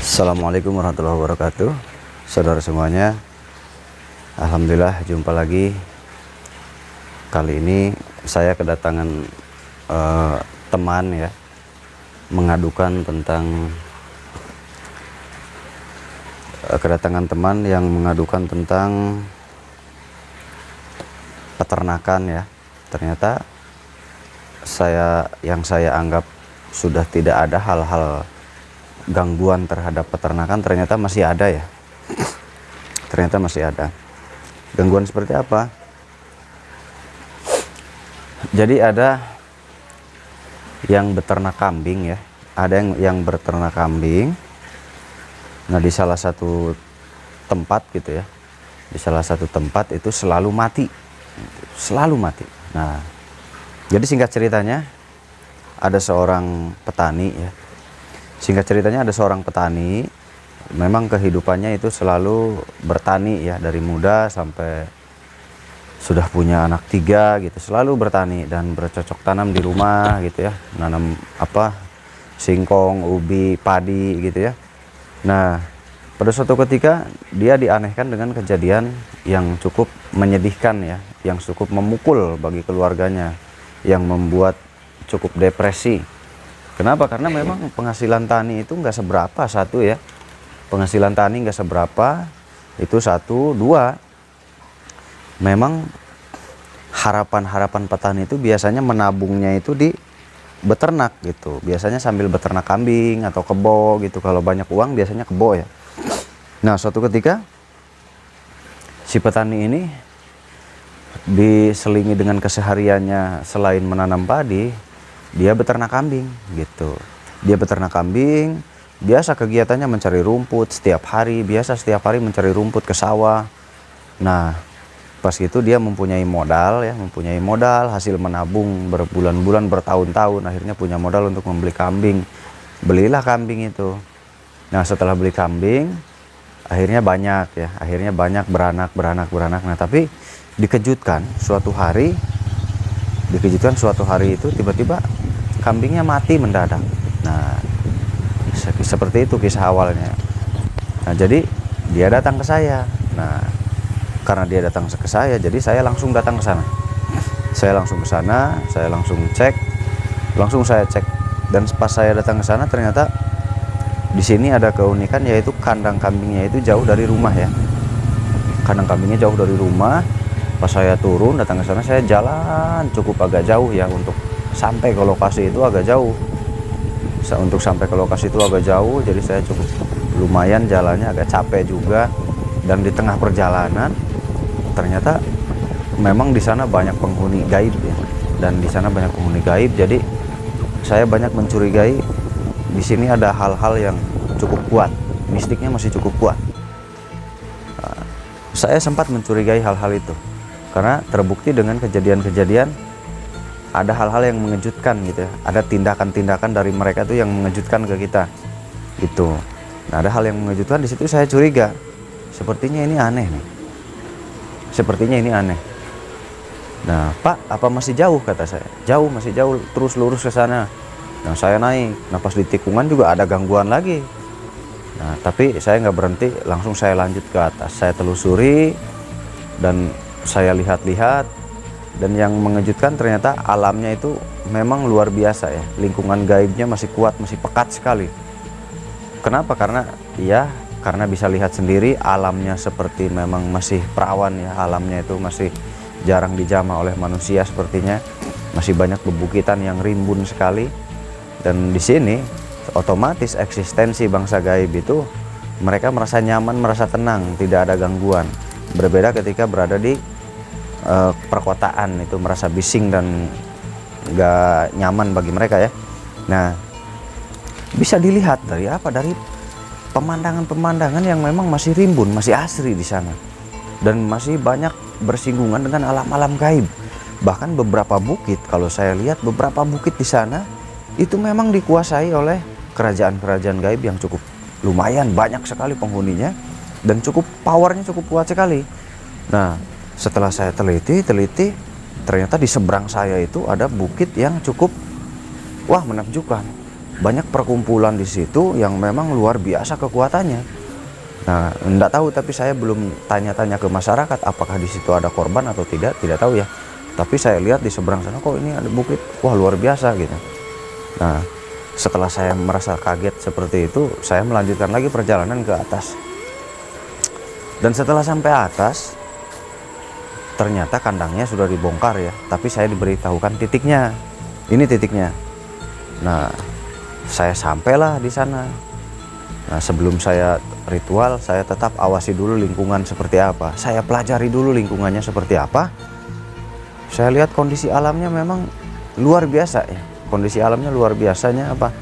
Assalamualaikum warahmatullahi wabarakatuh. Saudara semuanya, alhamdulillah jumpa lagi. Kali ini saya kedatangan teman ya, mengadukan tentang kedatangan teman yang mengadukan tentang peternakan ya. Ternyata yang saya anggap sudah tidak ada hal-hal gangguan terhadap peternakan, ternyata masih ada ya. Ternyata masih ada. Gangguan seperti apa? Jadi ada yang beternak kambing ya. Ada yang beternak kambing. Nah, di salah satu tempat gitu ya. Di salah satu tempat itu selalu mati. Selalu mati. Nah, jadi singkat ceritanya ada seorang petani ya. Singkat ceritanya ada seorang petani, memang kehidupannya itu selalu bertani ya, dari muda sampai sudah punya anak 3 gitu, selalu bertani dan bercocok tanam di rumah gitu ya, nanam singkong, ubi, padi gitu ya. Nah, pada suatu ketika dia dianehkan dengan kejadian yang cukup menyedihkan ya, yang cukup memukul bagi keluarganya, yang membuat cukup depresi. Kenapa? Karena memang penghasilan tani itu nggak seberapa, satu ya. Penghasilan tani nggak seberapa, itu satu. Dua, memang harapan-harapan petani itu biasanya menabungnya itu di beternak gitu. Biasanya sambil beternak kambing atau kebo gitu. Kalau banyak uang biasanya kebo ya. Nah, suatu ketika si petani ini diselingi dengan kesehariannya selain menanam padi, dia beternak kambing gitu. Dia beternak kambing, biasa kegiatannya mencari rumput setiap hari, biasa setiap hari mencari rumput ke sawah. Nah, pas itu dia mempunyai modal ya, mempunyai modal hasil menabung berbulan-bulan, bertahun-tahun, akhirnya punya modal untuk membeli kambing. Belilah kambing itu. Nah, setelah beli kambing, akhirnya banyak ya, akhirnya banyak beranak. Nah, tapi dikejutkan suatu hari itu tiba-tiba kambingnya mati mendadak. Nah, seperti itu kisah awalnya. Nah, jadi dia datang ke saya. Nah, karena dia datang ke saya, jadi saya langsung datang ke sana. Saya langsung ke sana, saya langsung cek. Dan pas saya datang ke sana, ternyata di sini ada keunikan, yaitu kandang kambingnya itu jauh dari rumah ya. Kandang kambingnya jauh dari rumah. Pas saya turun datang ke sana, saya jalan cukup agak jauh ya, untuk sampai ke lokasi itu agak jauh. Untuk sampai ke lokasi itu agak jauh, jadi saya cukup lumayan jalannya, agak capek juga. Dan di tengah perjalanan ternyata memang di sana banyak penghuni gaib ya. Dan di sana banyak penghuni gaib, jadi saya banyak mencurigai di sini ada hal-hal yang cukup kuat, mistiknya masih cukup kuat. Saya sempat mencurigai hal-hal itu karena terbukti dengan kejadian-kejadian, ada hal-hal yang mengejutkan gitu ya. Ada tindakan-tindakan dari mereka tuh yang mengejutkan ke kita gitu. Nah, ada hal yang mengejutkan di situ, saya curiga. Sepertinya ini aneh nih. Sepertinya ini aneh. Nah, Pak, apa masih jauh, kata saya. Jauh, masih jauh, terus lurus ke sana. Nah, saya naik. Nah, pas di tikungan juga ada gangguan lagi. Nah, tapi saya nggak berhenti, langsung saya lanjut ke atas. Saya telusuri dan saya lihat-lihat. Dan yang mengejutkan ternyata alamnya itu memang luar biasa ya. Lingkungan gaibnya masih kuat, masih pekat sekali. Kenapa? Karena bisa lihat sendiri alamnya seperti memang masih perawan ya. Alamnya itu masih jarang dijamah oleh manusia sepertinya. Masih banyak bebukitan yang rimbun sekali. Dan di sini otomatis eksistensi bangsa gaib itu mereka merasa nyaman, merasa tenang, tidak ada gangguan. Berbeda ketika berada di perkotaan, itu merasa bising dan gak nyaman bagi mereka ya. Nah, bisa dilihat dari apa? Dari pemandangan-pemandangan yang memang masih rimbun, masih asri di sana, dan masih banyak bersinggungan dengan alam-alam gaib. Bahkan beberapa bukit, kalau saya lihat beberapa bukit di sana itu memang dikuasai oleh kerajaan-kerajaan gaib yang cukup lumayan banyak sekali penghuninya dan cukup powernya cukup kuat sekali. Nah, setelah saya teliti, ternyata di seberang saya itu ada bukit yang cukup menakjubkan. banyak perkumpulan di situ yang memang luar biasa kekuatannya. Nah, enggak tahu, tapi saya belum tanya-tanya ke masyarakat apakah di situ ada korban atau tidak tahu ya. Tapi saya lihat di seberang sana kok ini ada bukit, wah luar biasa gitu. Nah, setelah saya merasa kaget seperti itu, saya melanjutkan lagi perjalanan ke atas. Dan setelah sampai atas, ternyata kandangnya sudah dibongkar ya, tapi saya diberitahukan titiknya. Ini titiknya. Nah, saya sampailah di sana. Nah, sebelum saya ritual, saya tetap awasi dulu lingkungan seperti apa. Saya pelajari dulu lingkungannya seperti apa. Saya lihat kondisi alamnya memang luar biasa ya. Kondisi alamnya luar biasanya apa?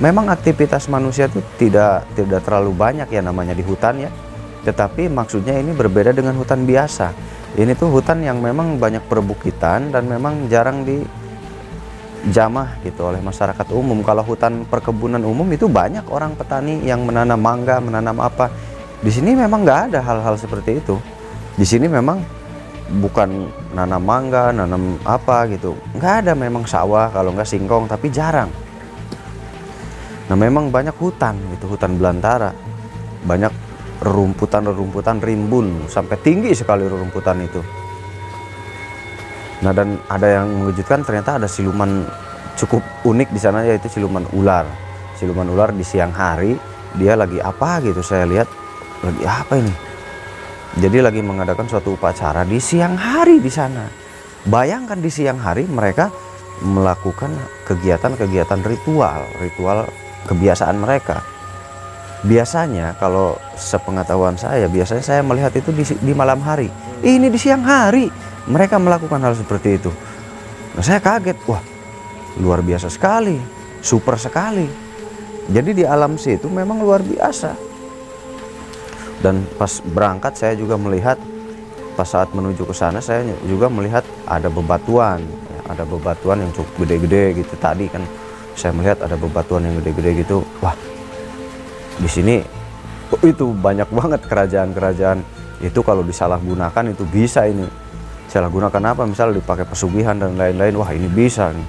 Memang aktivitas manusia itu tidak terlalu banyak ya namanya di hutan ya. Tetapi maksudnya ini berbeda dengan hutan biasa. Ini tuh hutan yang memang banyak perbukitan dan memang jarang dijamah gitu oleh masyarakat umum. Kalau hutan perkebunan umum itu banyak orang petani yang menanam mangga, menanam apa. Di sini memang nggak ada hal-hal seperti itu. Di sini memang bukan nanam mangga, nanam apa gitu, nggak ada. Memang sawah, kalau nggak singkong, tapi jarang. Nah, memang banyak hutan gitu, hutan belantara, banyak rerumputan rimbun, sampai tinggi sekali rerumputan itu. Nah, dan ada yang mengejutkan, ternyata ada siluman cukup unik di sana, yaitu siluman ular. Siluman ular di siang hari, dia lagi apa gitu, saya lihat lagi apa ini. Jadi lagi mengadakan suatu upacara di siang hari di sana. Bayangkan di siang hari mereka melakukan kegiatan-kegiatan ritual kebiasaan mereka. Biasanya kalau sepengetahuan saya, biasanya saya melihat itu di malam hari. Ini di siang hari mereka melakukan hal seperti itu. Nah, saya kaget, wah luar biasa sekali, super sekali. Jadi di alam situ memang luar biasa. Dan pas berangkat saya juga melihat, pas saat menuju ke sana saya juga melihat ada bebatuan ya, ada bebatuan yang cukup gede-gede gitu. Tadi kan saya melihat ada bebatuan yang gede-gede gitu. Wah, di sini itu banyak banget kerajaan-kerajaan itu. Kalau disalahgunakan itu bisa ini. Salah gunakan apa? Misalnya dipakai pesugihan dan lain-lain. Wah, ini bisa nih.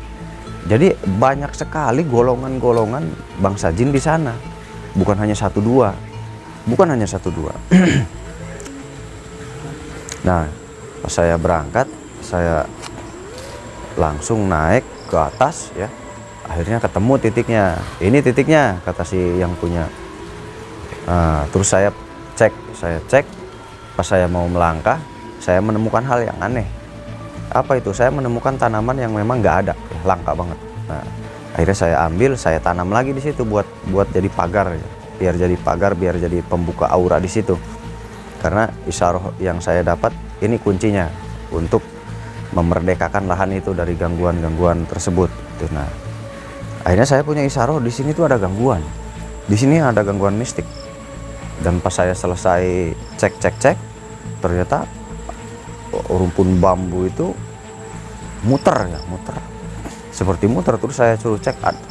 Jadi banyak sekali golongan-golongan bangsa jin di sana. Bukan hanya satu dua. Nah, pas saya berangkat, saya langsung naik ke atas ya. Akhirnya ketemu titiknya. Ini titiknya, kata si yang punya. Terus saya cek. Pas saya mau melangkah, saya menemukan hal yang aneh. Apa itu? Saya menemukan tanaman yang memang nggak ada, ya, langka banget. Nah, akhirnya saya ambil, saya tanam lagi di situ buat jadi pagar ya. Biar jadi pagar, biar jadi pembuka aura di situ. Karena isyarah yang saya dapat ini kuncinya untuk memerdekakan lahan itu dari gangguan-gangguan tersebut. Nah, akhirnya saya punya isyarah di sini tuh ada gangguan. Di sini ada gangguan mistik. Dan pas saya selesai cek, ternyata rumpun bambu itu muter. Seperti muter. Terus saya suruh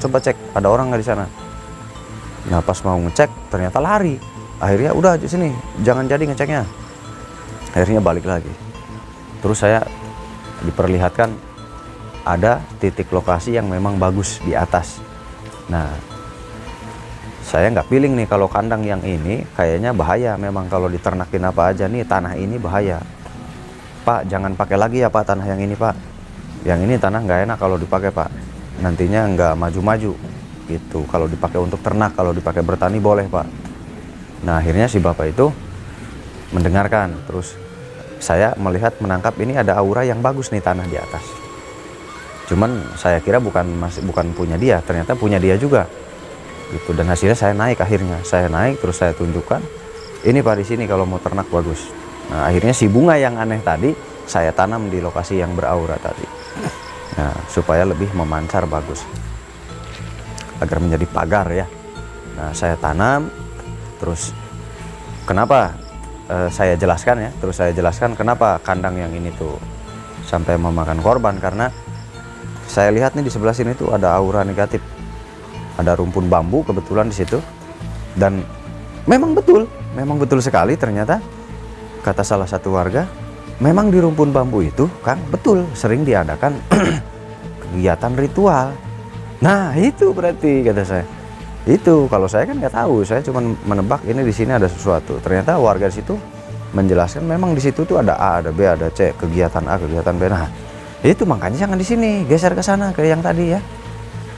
coba cek ada orang nggak di sana. Nah, pas mau ngecek ternyata lari. Akhirnya udah di sini, jangan jadi ngeceknya. Akhirnya balik lagi. Terus saya diperlihatkan ada titik lokasi yang memang bagus di atas. Nah, saya nggak feeling nih kalau kandang yang ini kayaknya bahaya. Memang kalau diternakin apa aja nih, tanah ini bahaya. Pak, jangan pakai lagi ya Pak tanah yang ini Pak. Yang ini tanah nggak enak kalau dipakai Pak. Nantinya nggak maju-maju. Gitu. Kalau dipakai untuk ternak, kalau dipakai bertani boleh Pak. Nah, akhirnya si bapak itu mendengarkan. Terus saya menangkap ini ada aura yang bagus nih tanah di atas. Cuman saya kira bukan punya dia, ternyata punya dia juga. Gitu. Dan hasilnya saya naik, terus saya tunjukkan. Ini Pak di sini kalau mau ternak bagus. Nah, akhirnya si bunga yang aneh tadi saya tanam di lokasi yang beraura tadi. Nah, supaya lebih memancar bagus. Agar menjadi pagar ya. Nah, saya tanam. Terus kenapa saya jelaskan ya. Terus saya jelaskan kenapa kandang yang ini tuh sampai memakan korban. Karena saya lihat nih di sebelah sini tuh ada aura negatif. Ada rumpun bambu kebetulan di situ. Dan memang betul sekali ternyata. Kata salah satu warga, memang di rumpun bambu itu Kang betul sering diadakan kegiatan ritual. Nah itu berarti kata saya. Itu kalau saya kan nggak tahu, saya cuma menebak ini di sini ada sesuatu. Ternyata warga di situ menjelaskan memang di situ tuh ada A, ada B, ada C, kegiatan A, kegiatan B. Nah, itu makanya jangan di sini, geser ke sana ke yang tadi ya.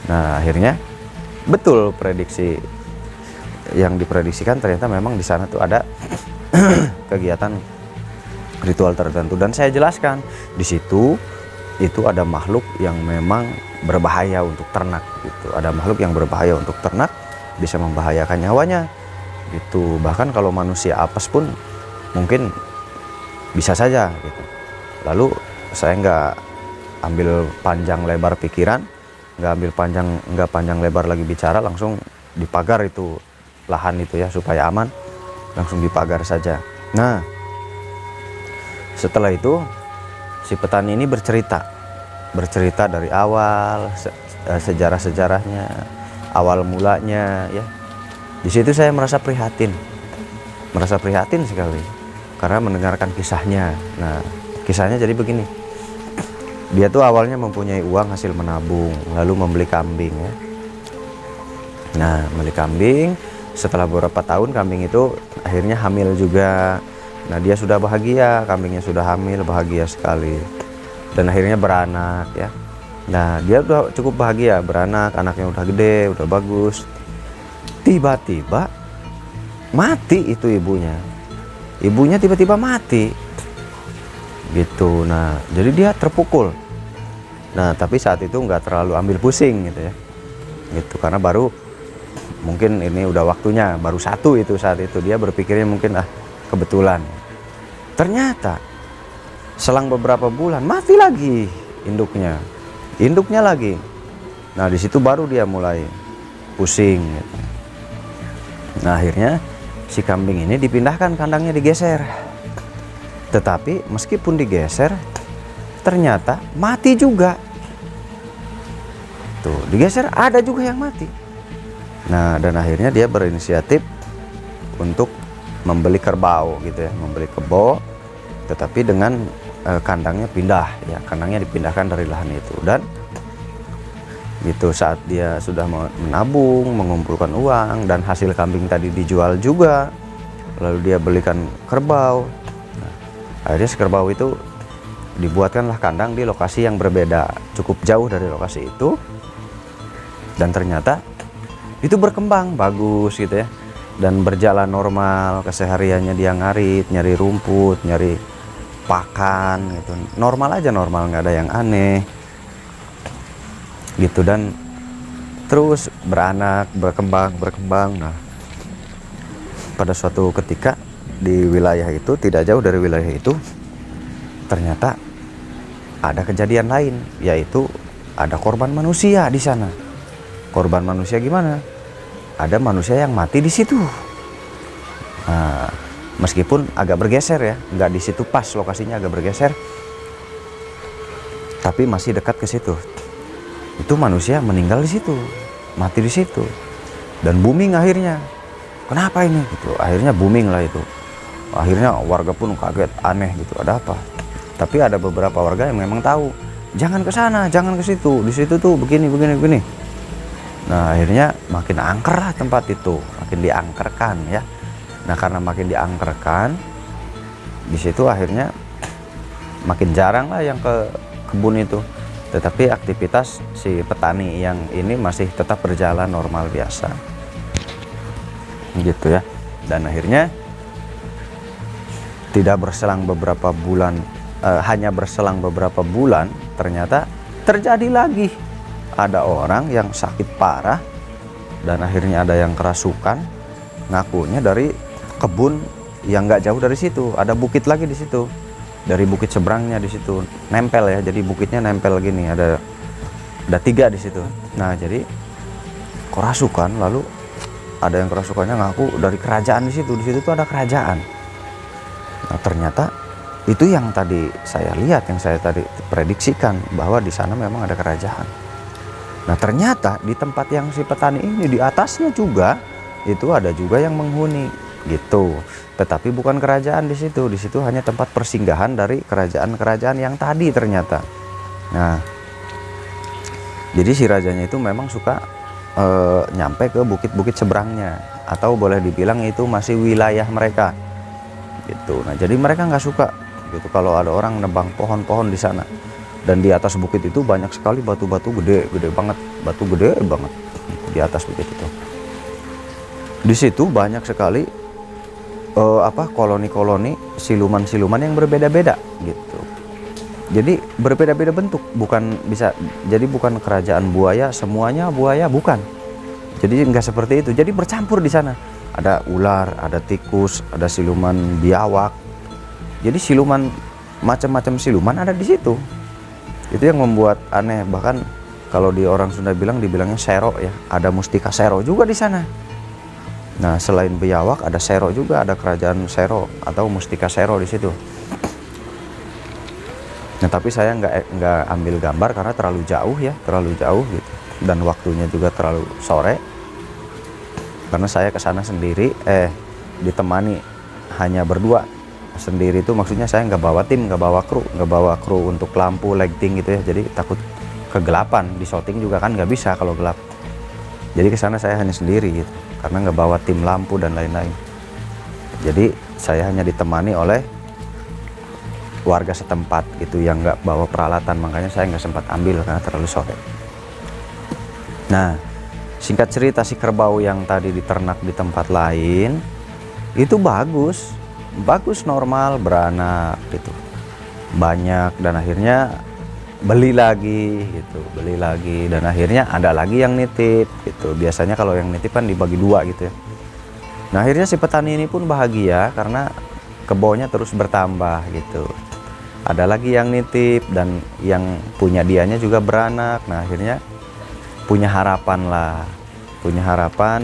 Nah, akhirnya betul prediksi yang diprediksikan, ternyata memang di sana tuh ada kegiatan ritual tertentu, dan saya jelaskan di situ itu ada makhluk yang memang berbahaya untuk ternak gitu. Ada makhluk yang berbahaya untuk ternak, bisa membahayakan nyawanya gitu. Bahkan kalau manusia apes pun mungkin bisa saja gitu. Lalu saya nggak ambil panjang lebar pikiran, nggak panjang lebar lagi bicara, langsung dipagar itu lahan itu ya, supaya aman, langsung dipagar saja. Nah, setelah itu si petani ini bercerita dari awal, sejarah-sejarahnya, awal mulanya ya. Di situ saya merasa prihatin sekali karena mendengarkan kisahnya. Nah, kisahnya jadi begini. Dia tuh awalnya mempunyai uang hasil menabung, lalu membeli kambing ya. Nah, membeli kambing, setelah beberapa tahun kambing itu akhirnya hamil juga. Nah, dia sudah bahagia, kambingnya sudah hamil, bahagia sekali. Dan akhirnya beranak ya. Nah, dia udah cukup bahagia, beranak, anaknya udah gede, udah bagus. Tiba-tiba mati itu ibunya. Ibunya tiba-tiba mati. Gitu. Nah, jadi dia terpukul. Nah, tapi saat itu nggak terlalu ambil pusing gitu ya. Gitu, karena baru mungkin ini udah waktunya, baru satu itu saat itu. Dia berpikirnya mungkin kebetulan. Ternyata selang beberapa bulan mati lagi induknya lagi. Nah, di situ baru dia mulai pusing gitu. Nah, akhirnya si kambing ini dipindahkan, kandangnya digeser. Tetapi meskipun digeser, ternyata mati juga. Tuh, digeser ada juga yang mati. Nah, dan akhirnya dia berinisiatif untuk membeli kerbau gitu ya, membeli kebo, tetapi dengan kandangnya pindah ya, kandangnya dipindahkan dari lahan itu. Dan gitu, saat dia sudah menabung, mengumpulkan uang, dan hasil kambing tadi dijual juga, lalu dia belikan kerbau. Nah, akhirnya si kerbau itu dibuatkanlah kandang di lokasi yang berbeda, cukup jauh dari lokasi itu, dan ternyata itu berkembang bagus gitu ya, dan berjalan normal. Kesehariannya dia ngarit, nyari rumput, nyari pakan gitu, normal aja, normal, nggak ada yang aneh gitu. Dan terus beranak, berkembang. Nah, pada suatu ketika di wilayah itu, tidak jauh dari wilayah itu, ternyata ada kejadian lain, yaitu ada korban manusia di sana. Korban manusia gimana? Ada manusia yang mati di situ. Nah, meskipun agak bergeser ya, nggak di situ pas lokasinya, agak bergeser, tapi masih dekat ke situ. Itu manusia meninggal di situ, mati di situ, dan booming akhirnya. Kenapa ini? Gitu. Akhirnya booming lah itu. Akhirnya warga pun kaget, aneh gitu, ada apa? Tapi ada beberapa warga yang memang tahu, jangan ke sana, jangan ke situ. Di situ tuh begini. Nah, akhirnya makin angker lah tempat itu, makin diangkerkan ya. Nah, karena makin diangkerkan, di situ akhirnya makin jarang lah yang ke kebun itu. Tetapi aktivitas si petani yang ini masih tetap berjalan normal biasa. Gitu ya. Dan akhirnya tidak berselang beberapa bulan, hanya berselang beberapa bulan, ternyata terjadi lagi. Ada orang yang sakit parah, dan akhirnya ada yang kerasukan, ngakunya dari kebun yang nggak jauh dari situ. Ada bukit lagi di situ, dari bukit seberangnya di situ nempel ya, jadi bukitnya nempel gini, ada 3 di situ. Nah, jadi kerasukan, lalu ada yang kerasukannya ngaku dari kerajaan di situ tuh ada kerajaan. Nah, ternyata itu yang tadi saya lihat, yang saya tadi prediksikan, bahwa di sana memang ada kerajaan. Nah, ternyata di tempat yang si petani ini, di atasnya juga itu ada juga yang menghuni gitu. Tetapi bukan kerajaan di situ. Di situ hanya tempat persinggahan dari kerajaan-kerajaan yang tadi ternyata. Nah, Jadi si rajanya itu memang suka nyampe ke bukit-bukit seberangnya, atau boleh dibilang itu masih wilayah mereka gitu. Nah jadi mereka nggak suka gitu kalau ada orang nebang pohon-pohon di sana. Dan di atas bukit itu banyak sekali batu-batu gede banget, batu gede banget di atas bukit itu. Di situ banyak sekali koloni-koloni siluman-siluman yang berbeda-beda gitu. Jadi berbeda-beda bentuk, bukan kerajaan buaya semuanya buaya, bukan. Jadi nggak seperti itu. Jadi bercampur di sana. Ada ular, ada tikus, ada siluman biawak. Jadi siluman, macam-macam siluman ada di situ. Itu yang membuat aneh. Bahkan kalau di orang Sunda dibilangnya sero ya. Ada mustika sero juga di sana. Nah selain biawak ada sero juga, ada kerajaan sero atau mustika sero di situ. Nah tapi saya nggak ambil gambar karena terlalu jauh gitu, dan waktunya juga terlalu sore. Karena saya ke sana sendiri, ditemani hanya berdua. Sendiri itu maksudnya saya nggak bawa tim, nggak bawa kru untuk lampu, lighting gitu ya. Jadi takut kegelapan, di shooting juga kan nggak bisa kalau gelap. Jadi ke sana saya hanya sendiri gitu, karena nggak bawa tim lampu dan lain-lain. Jadi saya hanya ditemani oleh warga setempat gitu yang nggak bawa peralatan, makanya saya nggak sempat ambil karena terlalu sore. Nah singkat cerita, si kerbau yang tadi diternak di tempat lain itu bagus normal, beranak gitu banyak, dan akhirnya beli lagi dan akhirnya ada lagi yang nitip gitu. Biasanya kalau yang nitip kan dibagi dua gitu ya. Nah akhirnya si petani ini pun bahagia karena kebunnya terus bertambah gitu. Ada lagi yang nitip dan yang punya dianya juga beranak. Nah akhirnya punya harapan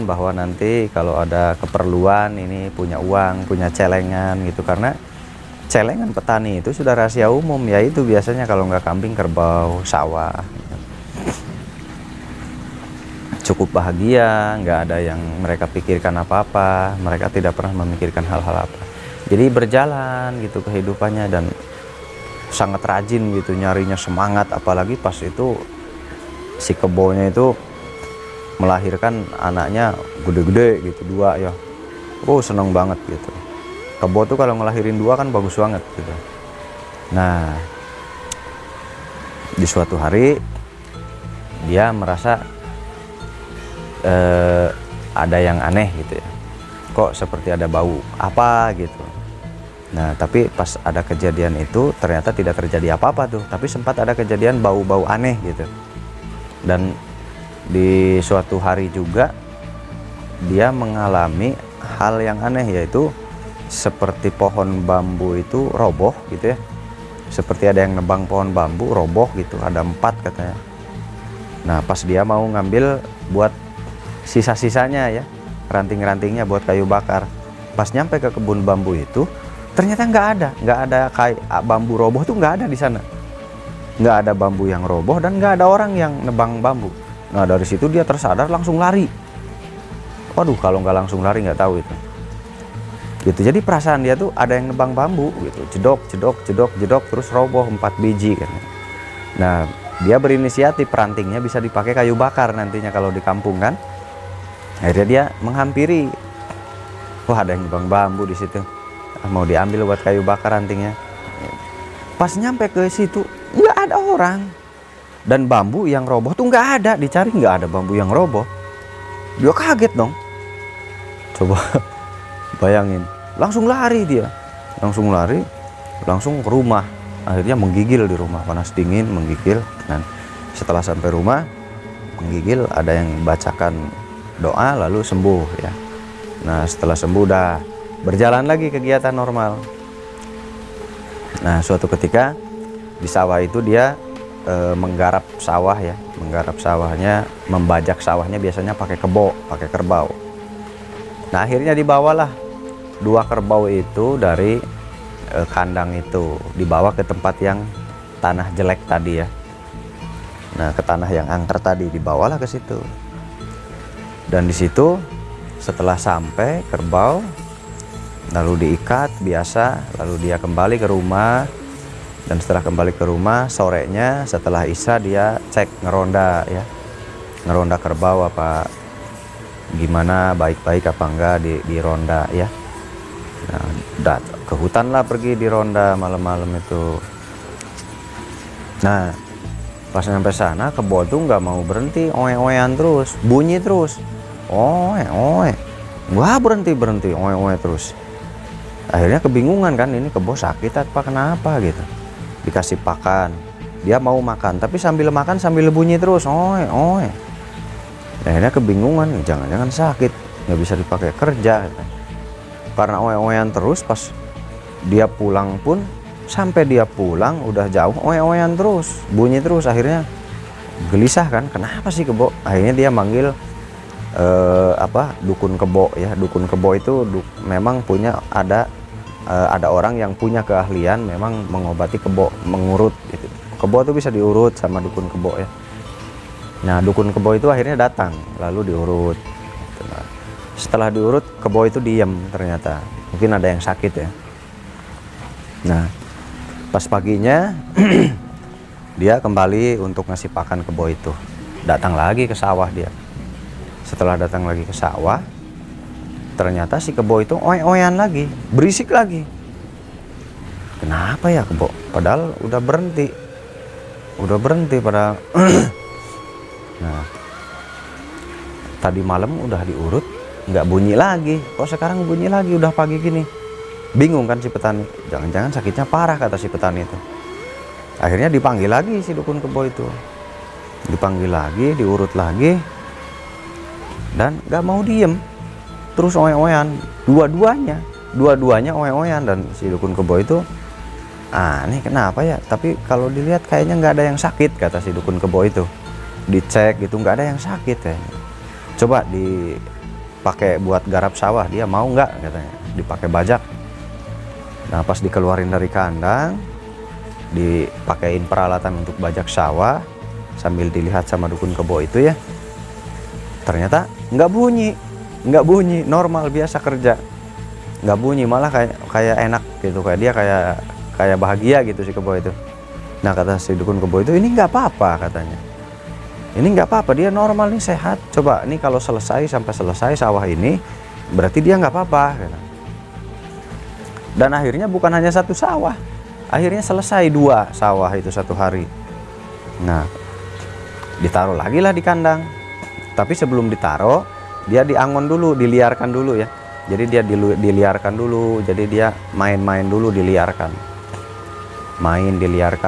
bahwa nanti kalau ada keperluan ini punya uang, punya celengan gitu. Karena celengan petani itu sudah rahasia umum, yaitu biasanya kalau nggak kambing, kerbau, sawah gitu. Cukup bahagia, nggak ada yang mereka pikirkan apa-apa, mereka tidak pernah memikirkan hal-hal apa. Jadi berjalan gitu kehidupannya, dan sangat rajin gitu, nyarinya semangat. Apalagi pas itu si kebonya itu melahirkan anaknya gede-gede gitu, 2 ya. Seneng banget gitu. Kebo tuh kalau ngelahirin 2 kan bagus banget gitu. Nah di suatu hari dia merasa ada yang aneh gitu ya, kok seperti ada bau apa gitu. Nah tapi pas ada kejadian itu ternyata tidak terjadi apa-apa tuh, tapi sempat ada kejadian bau-bau aneh gitu. Dan di suatu hari juga dia mengalami hal yang aneh, yaitu seperti pohon bambu itu roboh gitu ya, seperti ada yang nebang pohon bambu roboh gitu, ada 4 katanya. Nah pas dia mau ngambil buat sisa-sisanya ya, ranting-rantingnya buat kayu bakar, pas nyampe ke kebun bambu itu ternyata nggak ada kayu bambu roboh tuh, nggak ada di sana, nggak ada bambu yang roboh dan nggak ada orang yang nebang bambu. Nah dari situ dia tersadar, langsung lari. Waduh kalau nggak langsung lari nggak tahu itu gitu. Jadi perasaan dia tuh ada yang nebang bambu gitu, jedok terus roboh 4 biji kan. Nah dia berinisiatif, rantingnya bisa dipakai kayu bakar nantinya kalau di kampung kan. Akhirnya dia menghampiri, wah ada yang nebang bambu di situ, mau diambil buat kayu bakar rantingnya. Pas nyampe ke situ nggak ada orang, dan bambu yang roboh tuh nggak ada, dicari nggak ada bambu yang roboh. Dia kaget dong, coba bayangin, langsung lari langsung ke rumah. Akhirnya menggigil di rumah, panas dingin menggigil. Dan setelah sampai rumah menggigil, ada yang bacakan doa lalu sembuh ya. Nah setelah sembuh udah berjalan lagi kegiatan normal. Nah suatu ketika di sawah itu dia menggarap sawah ya, menggarap sawahnya, membajak sawahnya biasanya pakai kerbau. Nah akhirnya dibawalah 2 kerbau itu dari kandang itu, dibawa ke tempat yang tanah jelek tadi ya. Nah ke tanah yang angker tadi dibawalah ke situ. Dan di situ setelah sampai kerbau lalu diikat biasa, lalu dia kembali ke rumah. Dan setelah kembali ke rumah sorenya setelah Isya dia cek ngeronda ya, ngeronda kerbau apa gimana, baik-baik apa enggak di ronda ya. Nah, ke hutan lah pergi di ronda malam-malam itu. Nah, pas sampai sana kebo tuh nggak mau berhenti, oe-oean terus, bunyi terus, oe-oe, wah berhenti oe-oe terus. Akhirnya kebingungan kan, ini kebo sakit apa kenapa gitu. Dikasih pakan, dia mau makan tapi sambil makan sambil bunyi terus, oe-oe. Akhirnya kebingungan, jangan-jangan sakit, nggak bisa dipakai kerja gitu. Karena oe-oean terus, pas dia pulang pun, sampai dia pulang udah jauh oe-oean terus, bunyi terus. Akhirnya gelisah kan, kenapa sih kebo. Akhirnya dia manggil dukun kebo ya. Dukun kebo itu memang punya ada orang yang punya keahlian memang mengobati kebo, mengurut gitu. Kebo tuh bisa diurut sama dukun kebo ya. Nah, dukun kebo itu akhirnya datang lalu diurut gitu. Nah, setelah diurut kebo itu diem, ternyata mungkin ada yang sakit ya. Nah, pas paginya dia kembali untuk ngasih pakan kebo itu, datang lagi ke sawah dia. Setelah datang lagi ke sawah, ternyata si kebo itu oe-oean lagi, berisik lagi. Kenapa ya kebo, padahal udah berhenti padahal. Nah, tadi malam udah diurut nggak bunyi lagi, kok sekarang bunyi lagi udah pagi gini. Bingung kan si petani, jangan-jangan sakitnya parah kata si petani itu. Akhirnya dipanggil lagi si dukun kebo itu, dipanggil lagi, diurut lagi, dan nggak mau diem, terus oe-oean, dua-duanya oe-oean. Dan si dukun kebo itu aneh, kenapa ya, tapi kalau dilihat kayaknya nggak ada yang sakit kata si dukun kebo itu. Dicek gitu nggak ada yang sakit ya, coba dipakai buat garap sawah, dia mau nggak katanya, dipakai bajak. Nah, pas dikeluarin dari kandang, dipakein peralatan untuk bajak sawah, sambil dilihat sama dukun kebo itu ya, ternyata nggak bunyi, normal biasa kerja, nggak bunyi, malah kayak enak gitu, kayak dia kayak bahagia gitu si kebo itu. Nah, kata si dukun kebo itu, ini nggak apa-apa katanya, ini nggak apa-apa, dia normal nih, sehat. Coba nih kalau sampai selesai sawah ini, berarti dia nggak apa-apa gitu. Dan akhirnya bukan hanya satu sawah, akhirnya selesai 2 sawah itu satu hari. Nah, ditaruh lagi lah di kandang, tapi sebelum ditaruh dia diangon dulu, diliarkan dulu ya. Jadi dia diliarkan dulu, jadi dia main-main dulu, diliarkan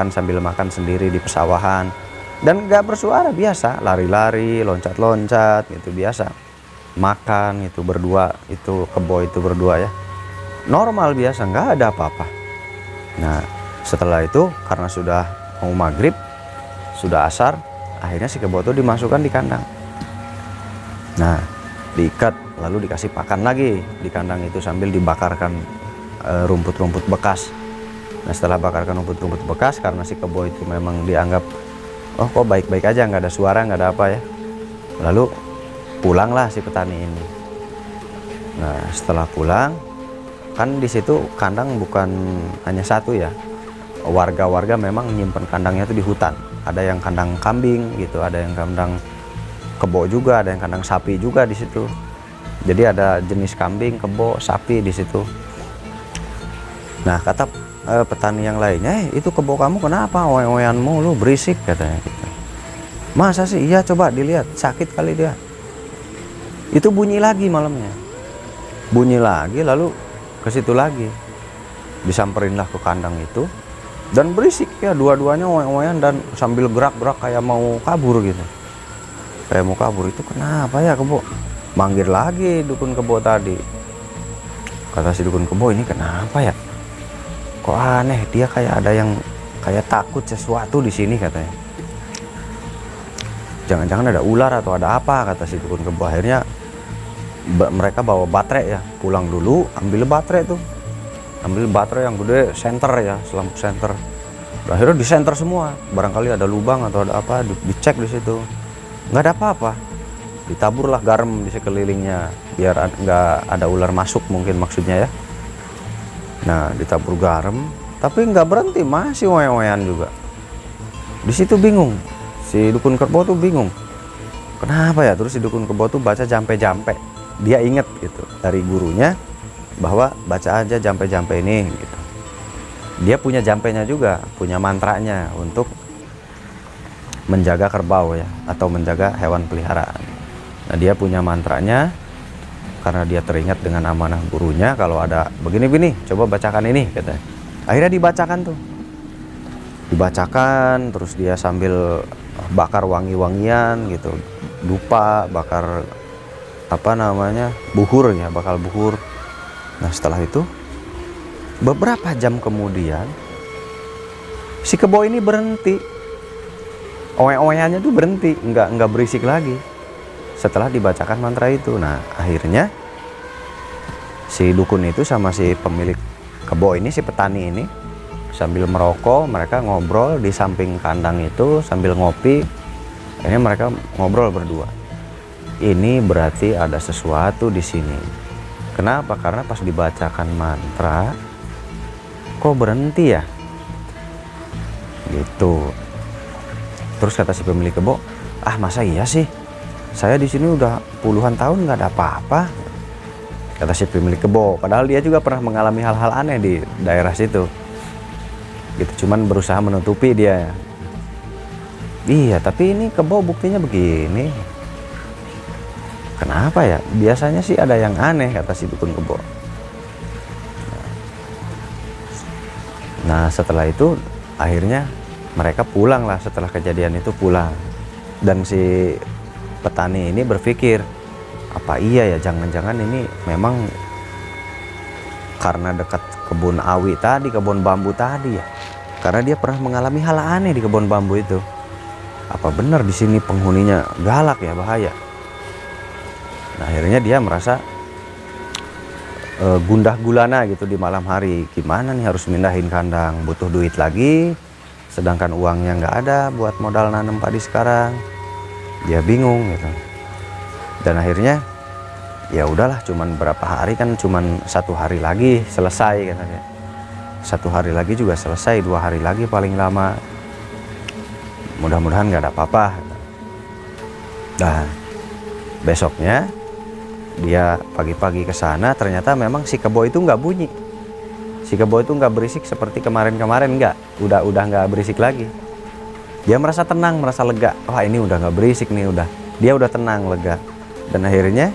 sambil makan sendiri di pesawahan. Dan nggak bersuara, biasa lari-lari, loncat-loncat gitu, biasa makan itu berdua, itu kebo itu berdua ya, normal biasa, nggak ada apa-apa. Nah, setelah itu karena sudah mau maghrib, sudah asar, akhirnya si kebo itu dimasukkan di kandang. Nah, diikat lalu dikasih pakan lagi di kandang itu sambil dibakarkan rumput-rumput bekas. Nah, setelah bakarkan rumput-rumput bekas, karena si kebo itu memang dianggap, oh kok baik-baik aja, nggak ada suara, nggak ada apa ya. Lalu pulanglah si petani ini. Nah, setelah pulang, kan di situ kandang bukan hanya satu ya. Warga-warga memang nyimpen kandangnya itu di hutan. Ada yang kandang kambing gitu, ada yang kandang kebo juga, ada yang kandang sapi juga di situ. Jadi ada jenis kambing, kebo, sapi di situ. Nah, kata petani yang lainnya, itu kebo kamu kenapa oe-oean mulu, berisik katanya gitu. Masa sih? Iya, coba dilihat, sakit kali dia. Itu bunyi lagi malamnya, bunyi lagi, lalu ke situ lagi, disamperinlah ke kandang itu, dan berisik ya, dua-duanya oe-oean dan sambil gerak-gerak kayak mau kabur gitu, kayak mau kabur. Itu kenapa ya kebo? Manggil lagi dukun kebo tadi. Kata si dukun kebo, ini kenapa ya, kok aneh, dia kayak ada yang kayak takut sesuatu di sini katanya. Jangan-jangan ada ular atau ada apa, kata si dukun kebo. Akhirnya mereka bawa baterai ya, pulang dulu ambil baterai tuh, ambil baterai yang gede, senter ya, lampu senter. Akhirnya di senter semua, barangkali ada lubang atau ada apa, dicek di situ, nggak ada apa-apa. Ditaburlah garam di sekelilingnya biar nggak ada ular masuk, mungkin maksudnya ya. Nah, ditabur garam, tapi nggak berhenti, masih oe-oean juga. Di situ bingung, si dukun kerbau tuh bingung, kenapa ya. Terus si dukun kerbau tuh baca jampe-jampe, dia inget gitu dari gurunya bahwa baca aja jampe-jampe ini gitu. Dia punya jampenya juga, punya mantranya untuk menjaga kerbau ya, atau menjaga hewan peliharaan. Nah, dia punya mantranya karena dia teringat dengan amanah gurunya, kalau ada begini-begini coba bacakan ini katanya. Akhirnya dibacakan tuh, dibacakan, terus dia sambil bakar wangi-wangian gitu, dupa, bakar apa namanya, buhur ya, bakal buhur. Nah, setelah itu beberapa jam kemudian si kebo ini berhenti, oe-oeannya tuh berhenti, nggak berisik lagi setelah dibacakan mantra itu. Nah, akhirnya si dukun itu sama si pemilik kebo ini, si petani ini, sambil merokok, mereka ngobrol di samping kandang itu sambil ngopi. Akhirnya mereka ngobrol berdua. Ini berarti ada sesuatu di sini. Kenapa? Karena pas dibacakan mantra kok berhenti ya? Gitu. Terus kata si pemilik kebo, "Ah, masa iya sih? Saya di sini udah puluhan tahun nggak ada apa-apa." Kata si pemilik kebo, padahal dia juga pernah mengalami hal-hal aneh di daerah situ. Gitu, cuman berusaha menutupi dia. Iya, tapi ini kebo buktinya begini. Kenapa ya? Biasanya sih ada yang aneh, kata si dukun kebo. Nah, setelah itu akhirnya mereka pulang lah, setelah kejadian itu pulang. Dan si petani ini berpikir, apa iya ya, jangan-jangan ini memang karena dekat kebun awi tadi, kebun bambu tadi ya. Karena dia pernah mengalami hal aneh di kebun bambu itu. Apa benar di sini penghuninya galak ya, bahaya. Nah, akhirnya dia merasa gundah gulana gitu di malam hari. Gimana nih, harus mindahin kandang, butuh duit lagi, sedangkan uangnya nggak ada buat modal nanam padi sekarang. Dia bingung gitu. Dan akhirnya ya udahlah, cuman berapa hari kan, cuman 1 hari lagi selesai katanya. 1 hari lagi juga selesai, 2 hari lagi paling lama. Mudah-mudahan nggak ada apa-apa. Dan besoknya dia pagi-pagi ke sana, ternyata memang si kebo itu nggak bunyi. Si kebo itu nggak berisik seperti kemarin-kemarin, nggak. Udah nggak berisik lagi. Dia merasa tenang, merasa lega. Wah, ini udah nggak berisik nih, udah. Dia udah tenang, lega. Dan akhirnya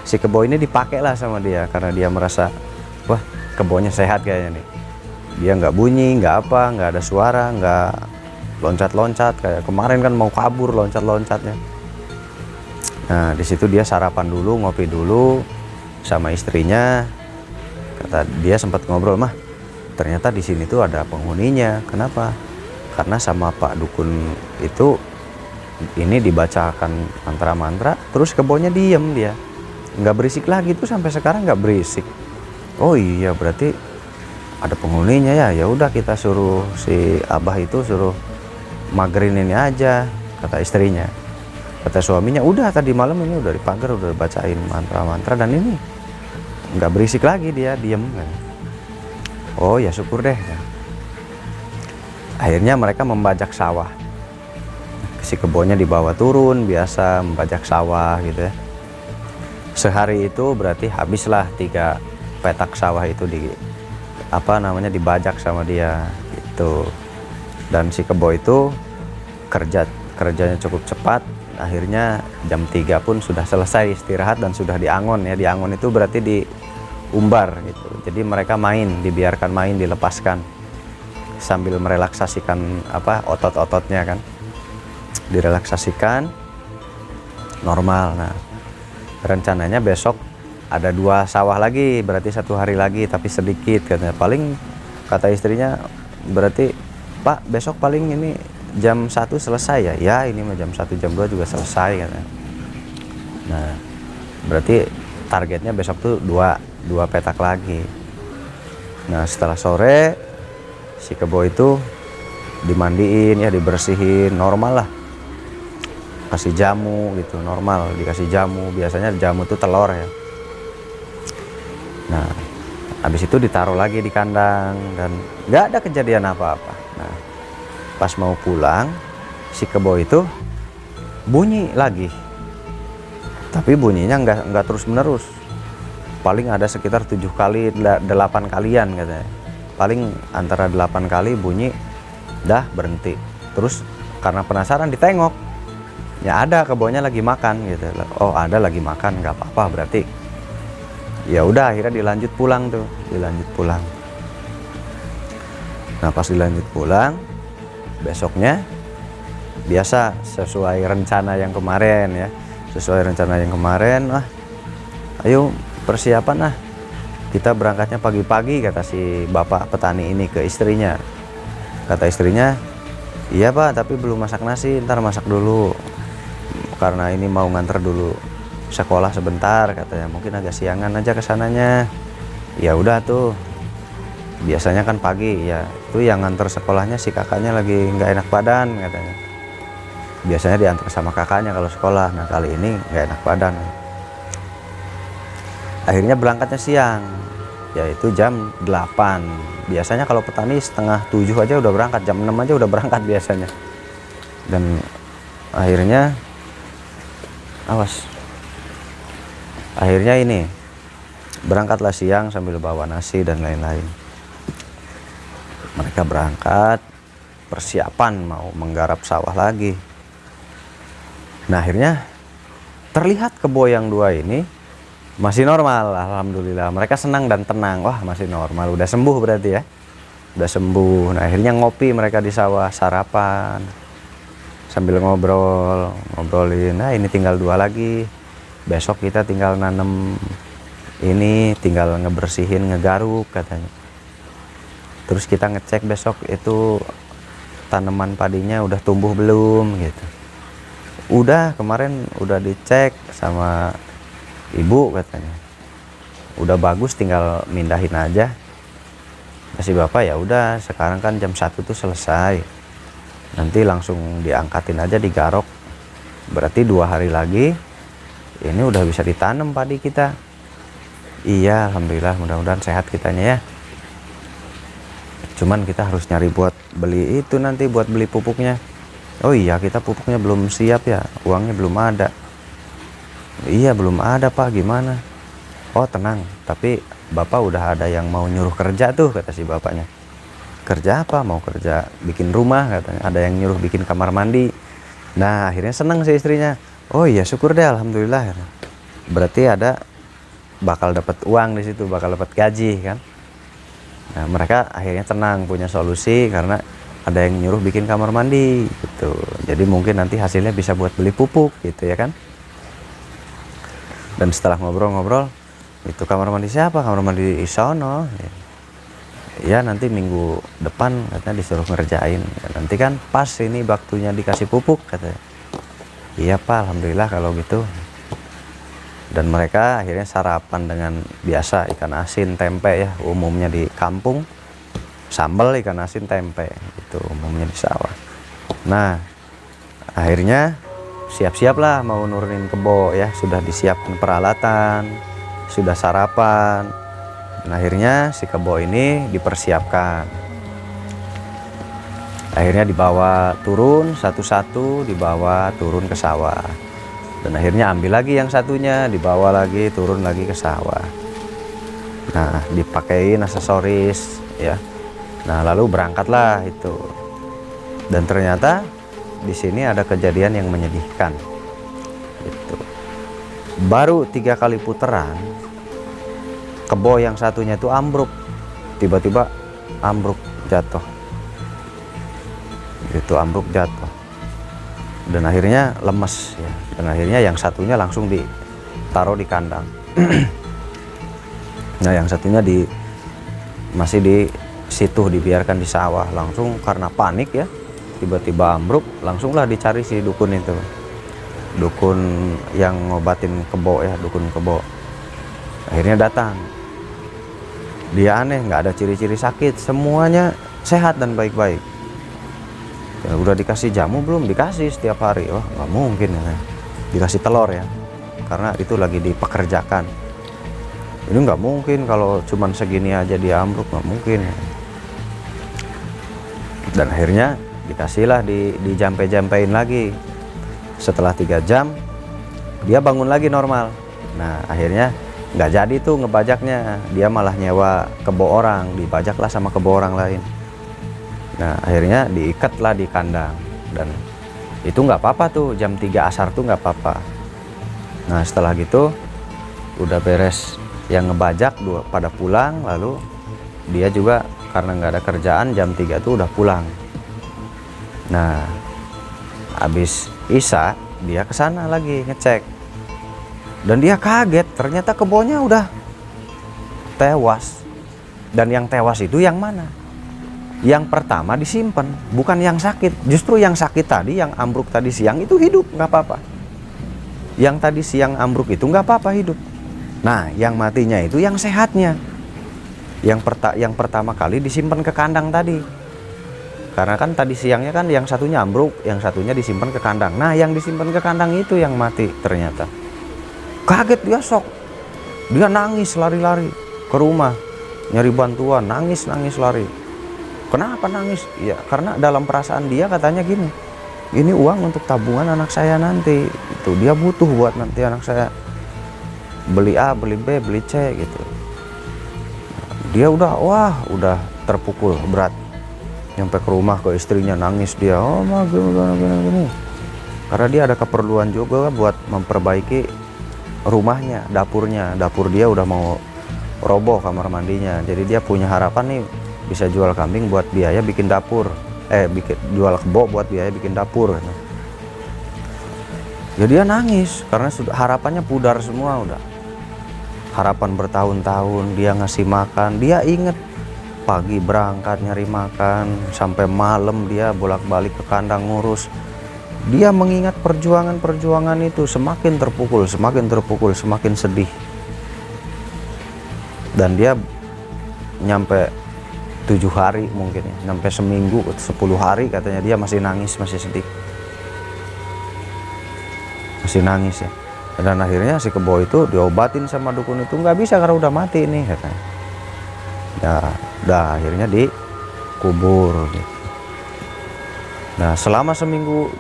si kebo ini dipakai lah sama dia karena dia merasa, wah, kebonya sehat kayaknya nih. Dia nggak bunyi, nggak apa, nggak ada suara, nggak loncat-loncat kayak kemarin kan mau kabur loncat-loncatnya. Nah, di situ dia sarapan dulu, ngopi dulu sama istrinya. Kata dia sempat ngobrol, "Mah, ternyata di sini tuh ada penghuninya." Kenapa? Karena sama Pak Dukun itu ini dibacakan mantra-mantra, terus kebunnya diem, dia nggak berisik lagi tuh, sampai sekarang nggak berisik. Oh iya, berarti ada penghuninya ya. Ya udah, kita suruh si abah itu suruh magerin ini aja, kata istrinya. Kata suaminya, udah tadi malam ini udah dipagar, udah bacain mantra-mantra dan ini nggak berisik lagi, dia diem kan. Oh ya, syukur deh. Akhirnya mereka membajak sawah. Si kebunnya dibawa turun, biasa membajak sawah gitu ya. Sehari itu berarti habislah 3 petak sawah itu dibajak sama dia gitu. Dan si kebo itu kerjanya cukup cepat. Akhirnya jam 3 pun sudah selesai istirahat dan sudah diangon ya. Diangon itu berarti diumbar gitu. Jadi mereka main, dibiarkan main, dilepaskan sambil merelaksasikan otot-ototnya kan. Direlaksasikan normal. Nah, rencananya besok ada 2 sawah lagi, berarti 1 hari lagi, tapi sedikit katanya. Paling kata istrinya, berarti Pak besok paling ini jam 1 selesai ya. Ya, ini mah jam 1 jam 2 juga selesai katanya. Nah, berarti targetnya besok tuh 2 petak lagi. Nah, setelah sore si kebo itu dimandiin ya, dibersihin normal lah, kasih jamu gitu, normal dikasih jamu. Biasanya jamu tuh telur ya. Nah, Habis itu ditaruh lagi di kandang dan nggak ada kejadian apa-apa. Nah, pas mau pulang, si kebo itu bunyi lagi. Tapi bunyinya nggak terus-menerus. Paling ada sekitar 7 kali, 8 kalian katanya. Paling antara 8 kali bunyi, dah berhenti. Terus karena penasaran ditengok, ya ada kebonya lagi makan gitu. Oh ada lagi makan, nggak apa-apa berarti. Ya udah akhirnya dilanjut pulang tuh, dilanjut pulang. Nah pas dilanjut pulang, besoknya biasa sesuai rencana yang kemarin ya, sesuai rencana yang kemarin. Ayo persiapan kita berangkatnya pagi-pagi, kata si bapak petani ini ke istrinya. Kata istrinya, iya pak, tapi belum masak nasi, ntar masak dulu karena ini mau nganter dulu sekolah sebentar, katanya. Mungkin agak siangan aja kesananya. Ya udah tuh, biasanya kan pagi ya, itu yang nganter sekolahnya si kakaknya lagi nggak enak badan katanya. Biasanya diantar sama kakaknya kalau sekolah, nah kali ini nggak enak badan. Akhirnya berangkatnya siang, yaitu jam 8. Biasanya kalau petani setengah 7 aja udah berangkat, jam 6 aja udah berangkat biasanya. Dan akhirnya ini berangkatlah siang sambil bawa nasi dan lain-lain. Mereka berangkat persiapan mau menggarap sawah lagi. Nah akhirnya terlihat kebo yang 2 ini masih normal, alhamdulillah. Mereka senang dan tenang. Wah masih normal, udah sembuh berarti ya, udah sembuh. Nah akhirnya ngopi mereka di sawah, sarapan sambil ngobrolin. Nah ini tinggal 2 lagi, besok kita tinggal nanem ini, tinggal ngebersihin, ngegaruk katanya. Terus kita ngecek besok itu tanaman padinya udah tumbuh belum gitu. Udah, kemarin udah dicek sama ibu katanya, udah bagus, tinggal mindahin aja. Kasih bapak, ya udah sekarang kan jam 1 tuh selesai, nanti langsung diangkatin aja, digarok. Berarti 2 hari lagi ini udah bisa ditanam padi kita. Iya alhamdulillah, mudah-mudahan sehat kitanya ya. Cuman kita harus nyari buat beli itu nanti, buat beli pupuknya. Oh iya, kita pupuknya belum siap ya, uangnya belum ada. Iya belum ada pak, gimana? Oh tenang, tapi bapak udah ada yang mau nyuruh kerja tuh, kata si bapaknya. Kerja apa? Mau kerja bikin rumah katanya. Ada yang nyuruh bikin kamar mandi. Nah akhirnya seneng si istrinya. Oh iya syukur deh, alhamdulillah. Berarti bakal dapat uang di situ, bakal dapat gaji kan. Nah mereka akhirnya tenang, punya solusi karena ada yang nyuruh bikin kamar mandi gitu. Jadi mungkin nanti hasilnya bisa buat beli pupuk gitu ya kan. Dan setelah ngobrol-ngobrol, itu kamar mandi siapa? Kamar mandi isono. Ya nanti minggu depan katanya disuruh ngerjain. Ya, nanti kan pas ini waktunya dikasih pupuk katanya. Iya pak, alhamdulillah kalau gitu. Dan mereka akhirnya sarapan dengan biasa, ikan asin tempe ya, umumnya di kampung. Sambal ikan asin tempe itu umumnya di sawah. Nah akhirnya siap-siap lah mau nurunin kebo ya, sudah disiapkan peralatan, sudah sarapan. Dan akhirnya si kebo ini dipersiapkan. Akhirnya dibawa turun satu-satu, dibawa turun ke sawah. Dan akhirnya ambil lagi yang satunya, dibawa lagi turun lagi ke sawah. Nah dipakein aksesoris ya. Nah lalu berangkatlah itu. Dan ternyata di sini ada kejadian yang menyedihkan. Itu baru 3 kali putaran, kebo yang satunya itu ambruk, tiba-tiba ambruk jatuh. Itu ambruk jatuh. Dan akhirnya lemes ya. Dan akhirnya yang satunya langsung ditaruh di kandang. Nah yang satunya masih di situ, dibiarkan di sawah. Langsung karena panik ya, tiba-tiba ambruk, langsunglah dicari si dukun itu, dukun yang ngobatin kebo ya, dukun kebo. Akhirnya datang, dia aneh, nggak ada ciri-ciri sakit, semuanya sehat dan baik-baik. Ya, udah dikasih jamu belum? Dikasih setiap hari. Oh nggak mungkin ya, dikasih telur ya, karena itu lagi dipekerjakan. Ini nggak mungkin kalau cuman segini aja dia ambruk, nggak mungkin. Dan akhirnya dikasihlah dijampe-jampein lagi. Setelah 3 jam dia bangun lagi normal. Nah akhirnya nggak jadi tuh ngebajaknya, dia malah nyewa kebo orang, dibajaklah sama kebo orang lain. Nah akhirnya diikatlah di kandang, dan itu nggak apa-apa tuh, jam 3 asar tuh nggak apa-apa. Nah setelah gitu udah beres yang ngebajak pada pulang, lalu dia juga karena nggak ada kerjaan jam 3 tuh udah pulang. Nah habis Isya dia kesana lagi ngecek, dan dia kaget ternyata kebonya udah tewas. Dan yang tewas itu yang mana? Yang pertama disimpan, bukan yang sakit. Justru yang sakit tadi, yang ambruk tadi siang itu hidup, nggak apa-apa. Yang tadi siang ambruk itu nggak apa-apa, hidup. Nah yang matinya itu yang sehatnya. Yang pertama kali disimpan ke kandang tadi. Karena kan tadi siangnya kan yang satunya ambruk, yang satunya disimpan ke kandang. Nah yang disimpan ke kandang itu yang mati ternyata. Kaget dia, shock. Dia nangis lari-lari ke rumah, nyari bantuan, nangis lari. Kenapa nangis? Ya karena dalam perasaan dia katanya gini, ini uang untuk tabungan anak saya nanti. Itu dia butuh buat nanti anak saya beli A, beli B, beli C gitu. Dia udah terpukul berat. Nyampe ke rumah ke istrinya nangis dia, oh mah gini. Karena dia ada keperluan juga buat memperbaiki rumahnya, dapurnya. Dapur dia udah mau roboh kamar mandinya. Jadi dia punya harapan nih bisa jual kambing buat biaya bikin dapur. Jual kebo buat biaya bikin dapur. Ya dia nangis karena sudah harapannya pudar semua udah. Harapan bertahun-tahun dia ngasih makan, dia inget pagi berangkat nyari makan sampai malam dia bolak-balik ke kandang ngurus. Dia mengingat perjuangan itu, semakin terpukul, semakin sedih. Dan dia nyampe 7 hari mungkin ya, nyampe seminggu, 10 hari katanya dia masih nangis, masih sedih, masih nangis ya. Dan akhirnya si kebo itu diobatin sama dukun itu, nggak bisa karena udah mati nih katanya. Ya udah akhirnya dikubur gitu. Nah selama seminggu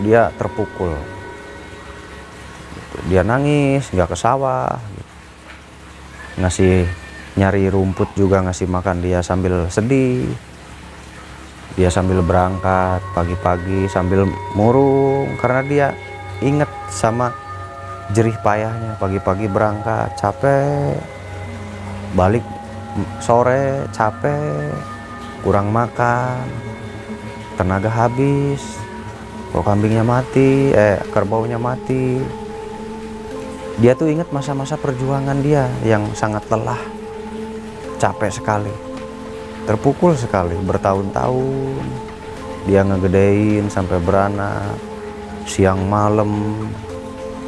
dia terpukul gitu. Dia nangis, nggak ke sawah gitu. Nyari rumput juga, ngasih makan dia sambil sedih. Dia sambil berangkat pagi-pagi sambil murung karena dia inget sama jerih payahnya. Pagi-pagi berangkat capek, balik sore capek, kurang makan, tenaga habis, kok kambingnya mati, kerbaunya mati. Dia tuh ingat masa-masa perjuangan dia yang sangat lelah, capek sekali, terpukul sekali, bertahun-tahun dia ngegedein sampai beranak. Siang malam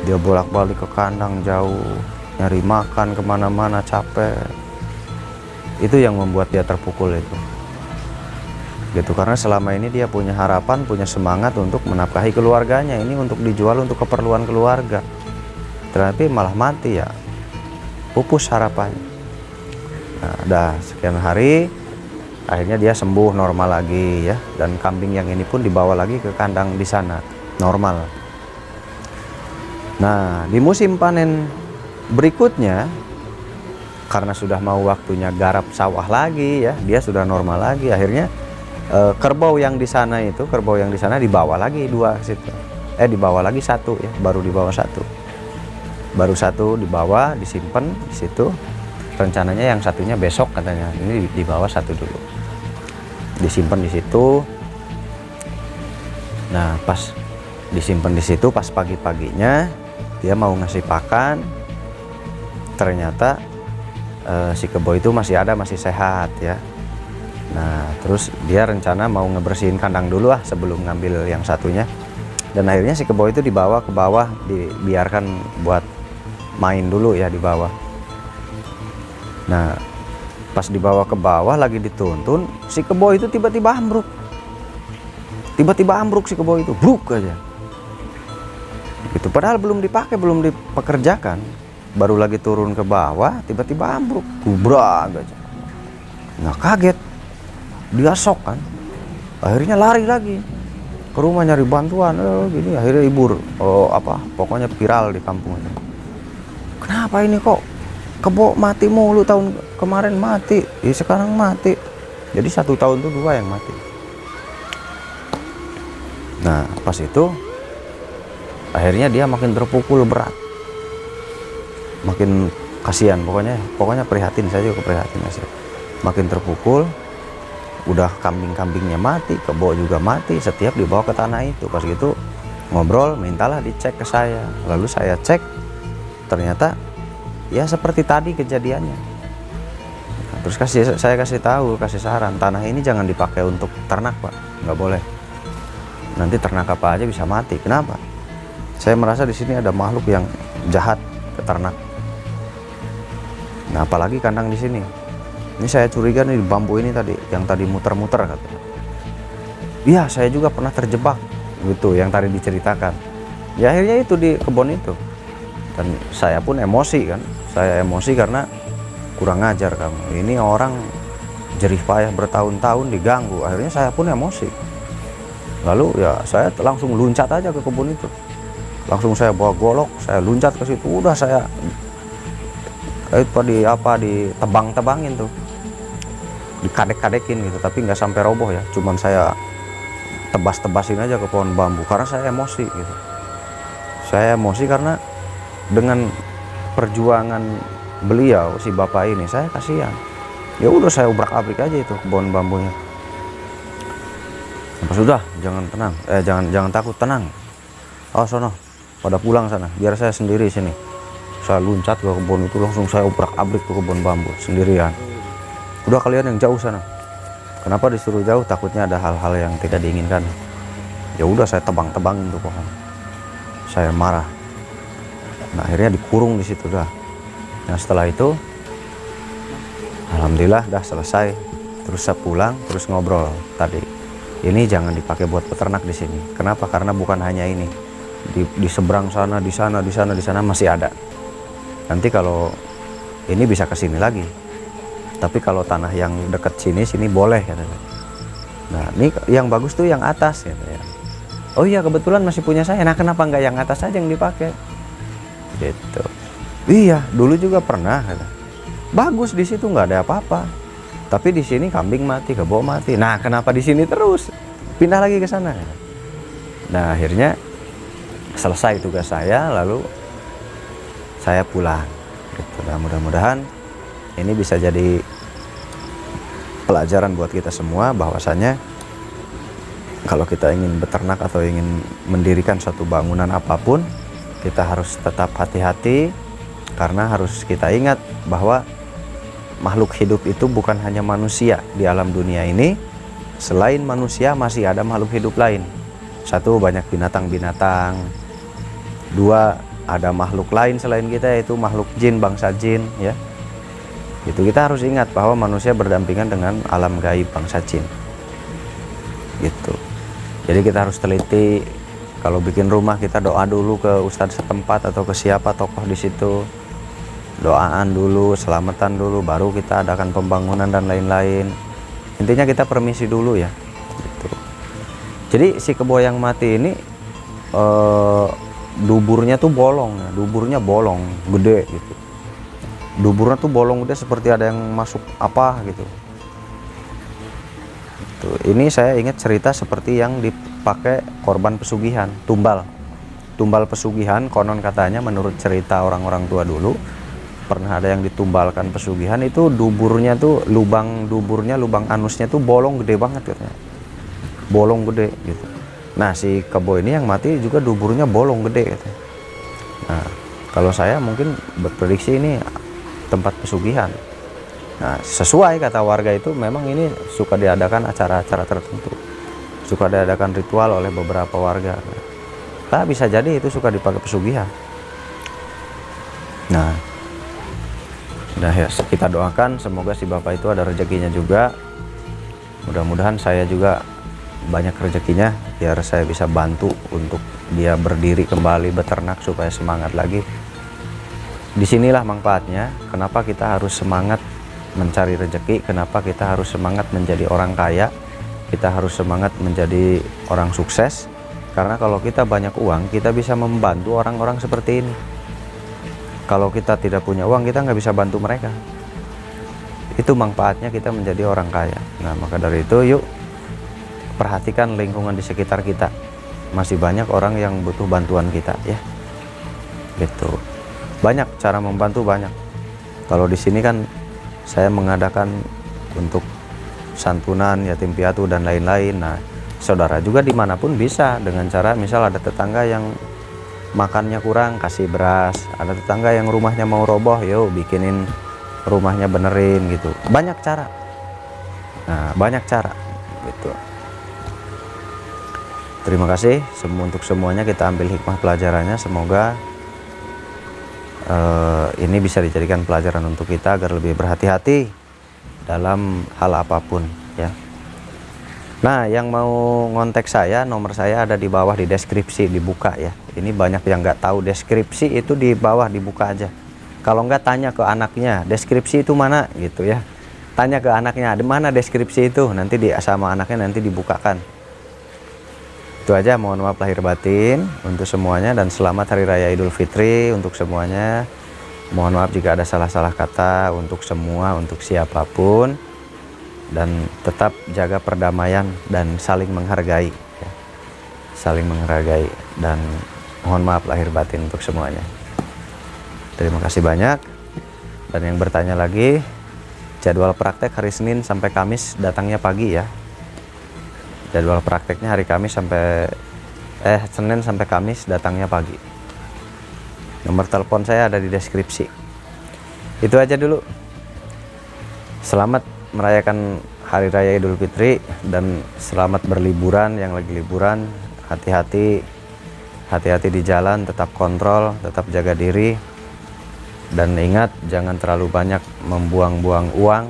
dia bolak-balik ke kandang jauh, nyari makan kemana-mana, capek. Itu yang membuat dia terpukul itu gitu, karena selama ini dia punya harapan, punya semangat untuk menafkahi keluarganya, ini untuk dijual untuk keperluan keluarga, tapi malah mati ya, pupus harapannya. Nah udah sekian hari akhirnya dia sembuh normal lagi ya, dan kambing yang ini pun dibawa lagi ke kandang di sana normal. Nah di musim panen berikutnya, karena sudah mau waktunya garap sawah lagi ya, dia sudah normal lagi. Akhirnya kerbau yang di sana dibawa lagi 2 situ. Dibawa lagi 1 ya, baru dibawa 1. Baru 1 dibawa, disimpan di situ. Rencananya yang satunya besok katanya. Ini dibawa 1 dulu. Disimpan di situ. Nah, pas disimpan di situ, pas pagi-paginya dia mau ngasih pakan. Ternyata si kebo itu masih ada, masih sehat ya. Nah terus dia rencana mau ngebersihin kandang dulu sebelum ngambil yang satunya. Dan akhirnya si kebo itu dibawa ke bawah, dibiarkan buat main dulu ya di bawah. Nah pas dibawa ke bawah lagi dituntun, si kebo itu tiba-tiba ambruk. Tiba-tiba ambruk si kebo itu, bruk aja. Itu padahal belum dipakai, belum dipekerjakan. baru lagi turun ke bawah tiba-tiba ambruk, gubrak aja. Nah kaget, dia shock kan, akhirnya lari lagi ke rumah nyari bantuan. Gini akhirnya ibu pokoknya viral di kampung itu. Kenapa ini kok kebo mati mulu, tahun kemarin mati, sekarang mati. Jadi 1 tahun tuh 2 yang mati. Nah pas itu akhirnya dia makin terpukul berat, makin kasihan, pokoknya prihatin, saya juga prihatin. Makin terpukul, udah kambing-kambingnya mati, kebo juga mati, setiap dibawa ke tanah itu. Pas gitu ngobrol, mintalah dicek ke saya, lalu saya cek, ternyata ya seperti tadi kejadiannya. Nah, terus saya kasih saran, tanah ini jangan dipakai untuk ternak Pak, nggak boleh, nanti ternak apa aja bisa mati. Kenapa? Saya merasa di sini ada makhluk yang jahat ke ternak. Nah apalagi kandang di sini. Ini saya curiga nih di bambu ini tadi, yang tadi muter-muter katanya. Iya, saya juga pernah terjebak gitu, yang tadi diceritakan. Ya akhirnya itu di kebun itu. Dan saya pun emosi kan. Saya emosi karena kurang ajar kamu. Ini orang jerih payah bertahun-tahun diganggu. Akhirnya saya pun emosi. Lalu ya saya langsung loncat aja ke kebun itu. Langsung saya bawa golok, saya loncat ke situ. Udah saya ditebang-tebangin tuh, dikadek-kadekin gitu, tapi nggak sampai roboh ya, cuman saya tebas-tebasin aja ke pohon bambu karena saya emosi gitu. Saya emosi karena dengan perjuangan beliau si bapak ini, saya kasihan. Ya udah saya ubrak-abrik aja itu ke pohon bambunya. Apa sudah, jangan takut, tenang. Oh sono, pada pulang sana, biar saya sendiri sini. Saya loncat ke kebun itu, langsung saya ubrak-abrik ke kebun bambu sendirian. Udah kalian yang jauh sana. Kenapa disuruh jauh? Takutnya ada hal-hal yang tidak diinginkan. Ya udah saya tebang-tebangin tuh pohon. Saya marah. Nah akhirnya dikurung di situ dah. Nah setelah itu, alhamdulillah dah selesai. Terus saya pulang, terus ngobrol tadi. Ini jangan dipakai buat peternak di sini. Kenapa? Karena bukan hanya ini. Di seberang sana, di sana masih ada. Nanti kalau ini bisa ke sini lagi. Tapi kalau tanah yang dekat sini boleh katanya. Nah, ini yang bagus tuh yang atas katanya. Oh iya, kebetulan masih punya saya. Nah, kenapa nggak yang atas aja yang dipakai? Gitu. Iya, dulu juga pernah kata. Bagus di situ nggak ada apa-apa. Tapi di sini kambing mati, kebo mati. Nah, kenapa di sini terus? Pindah lagi ke sana. Nah, akhirnya selesai tugas saya, lalu saya pulang gitu. Nah, mudah-mudahan ini bisa jadi pelajaran buat kita semua, bahwasanya kalau kita ingin beternak atau ingin mendirikan suatu bangunan apapun, kita harus tetap hati-hati, karena harus kita ingat bahwa makhluk hidup itu bukan hanya manusia di alam dunia ini. Selain manusia masih ada makhluk hidup lain. 1, banyak binatang-binatang. 2, ada makhluk lain selain kita, yaitu makhluk jin, bangsa jin ya. Itu kita harus ingat bahwa manusia berdampingan dengan alam gaib bangsa jin. Gitu. Jadi kita harus teliti. Kalau bikin rumah kita doa dulu ke ustadz setempat atau ke siapa tokoh di situ. Doaan dulu, selamatan dulu, baru kita adakan pembangunan dan lain-lain. Intinya kita permisi dulu ya. Gitu. Jadi si kebo yang mati ini duburnya tuh bolong, duburnya bolong gede gitu. Duburnya tuh bolong gede seperti ada yang masuk apa gitu. Tuh, ini saya ingat cerita seperti yang dipakai korban pesugihan, tumbal pesugihan. Konon katanya menurut cerita orang-orang tua dulu, pernah ada yang ditumbalkan pesugihan, itu duburnya tuh, lubang anusnya tuh bolong gede banget katanya. Bolong gede gitu. Nah si kebo ini yang mati juga duburnya bolong gede katanya. Nah kalau saya mungkin berprediksi ini tempat pesugihan. Nah sesuai kata warga itu, memang ini suka diadakan acara-acara tertentu, suka diadakan ritual oleh beberapa warga. Nah bisa jadi itu suka dipakai pesugihan. Nah ya kita doakan semoga si bapak itu ada rezekinya juga. Mudah-mudahan saya juga banyak rezekinya, biar saya bisa bantu untuk dia berdiri kembali beternak supaya semangat lagi. Disinilah manfaatnya, kenapa kita harus semangat mencari rezeki, kenapa kita harus semangat menjadi orang kaya, kita harus semangat menjadi orang sukses. Karena kalau kita banyak uang, kita bisa membantu orang-orang seperti ini. Kalau kita tidak punya uang, kita nggak bisa bantu mereka. Itu manfaatnya kita menjadi orang kaya. Nah, maka dari itu yuk perhatikan lingkungan di sekitar kita. Masih banyak orang yang butuh bantuan kita ya. Gitu. Banyak cara membantu, banyak. Kalau di sini kan saya mengadakan untuk santunan yatim piatu dan lain-lain. Nah, saudara juga dimanapun bisa dengan cara misal ada tetangga yang makannya kurang, kasih beras. Ada tetangga yang rumahnya mau roboh, yuk bikinin rumahnya, benerin gitu. Banyak cara. Nah, banyak cara gitu. Terima kasih untuk semuanya, kita ambil hikmah pelajarannya. Semoga ini bisa dijadikan pelajaran untuk kita agar lebih berhati-hati dalam hal apapun ya. Nah, yang mau ngontek saya, nomor saya ada di bawah di deskripsi, dibuka ya. Ini banyak yang nggak tahu, deskripsi itu di bawah, dibuka aja. Kalau nggak, tanya ke anaknya, deskripsi itu mana gitu ya. Tanya ke anaknya, di mana deskripsi itu, nanti sama anaknya nanti dibukakan. Itu aja, mohon maaf lahir batin untuk semuanya, dan selamat Hari Raya Idul Fitri untuk semuanya. Mohon maaf jika ada salah-salah kata untuk semua, untuk siapapun. Dan tetap jaga perdamaian dan saling menghargai ya. Saling menghargai, dan mohon maaf lahir batin untuk semuanya. Terima kasih banyak. Dan yang bertanya lagi, jadwal praktek hari Senin sampai Kamis datangnya pagi ya. Jadwal prakteknya hari Kamis sampai Senin sampai Kamis datangnya pagi. Nomor telepon saya ada di deskripsi. Itu aja dulu. Selamat merayakan Hari Raya Idul Fitri, dan selamat berliburan yang lagi liburan. Hati-hati di jalan, tetap kontrol, tetap jaga diri, dan ingat jangan terlalu banyak membuang-buang uang,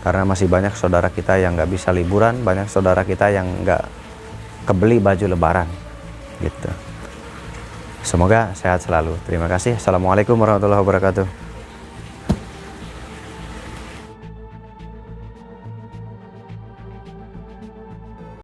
karena masih banyak saudara kita yang nggak bisa liburan, banyak saudara kita yang nggak kebeli baju lebaran gitu. Semoga sehat selalu. Terima kasih. Assalamualaikum warahmatullahi wabarakatuh.